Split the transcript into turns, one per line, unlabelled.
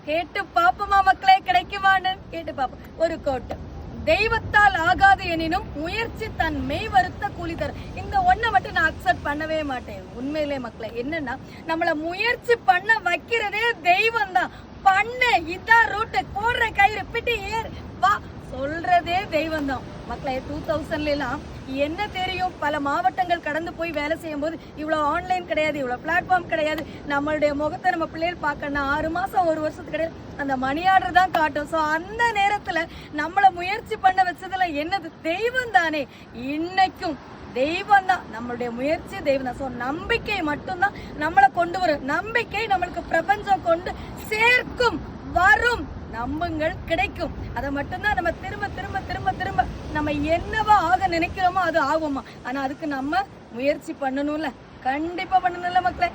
கேட்டு பாப்போமா மக்களே, கிடைக்குமான்னு கேட்டு பாப்போம். ஒரு கோட்டு, தெய்வத்தால் ஆகாது எனினும் முயற்சி தன் மெய் வருத்த கூலி தரும். இந்த ஒன்ன மட்டும் நான் அக்செப்ட் பண்ணவே மாட்டேன். உண்மையிலே மக்களே, என்னன்னா நம்மள முயற்சி பண்ண வைக்கிறதே தெய்வம் தான். பண்ணு, இதான் ரூட்டு, போடுற கயிறு பிடி ஏறு வா சொல்றதே தெய்வம் தான் மக்களே. 2000 எல்லாம் என்ன தெரியும், பல மாவட்டங்கள் கடந்து போய் வேலை செய்யும் போது இவ்வளவு ஆன்லைன் கிடையாது, இவ்வளவு பிளாட்ஃபார்ம் கிடையாது. நம்மளுடைய முகத்தை நம்ம பிள்ளைகள் பார்க்கணும் 6 மாசம் 1 வருஷத்துக்கு கிடையாது, அந்த மணி ஆர்டர் தான் காட்டும். ஸோ அந்த நேரத்துல நம்மள முயற்சி பண்ண வச்சதுல என்னது, தெய்வம் தானே. இன்னைக்கும் தெய்வம் தான், நம்மளுடைய முயற்சி தெய்வம் தான். ஸோ நம்பிக்கை மட்டும்தான் நம்மளை கொண்டு வரும். நம்பிக்கை நம்மளுக்கு பிரபஞ்சம் கொண்டு சேர்க்கும், வரும். நம்புங்கள், கிடைக்கும். அதை மட்டும்தான் நம்ம திரும்ப திரும்ப திரும்ப திரும்ப நம்ம என்னவா ஆக நினைக்கிறோமோ அது ஆகுமா. ஆனா அதுக்கு நம்ம முயற்சி பண்ணணும்ல, கண்டிப்பா பண்ணணும்ல மக்களே.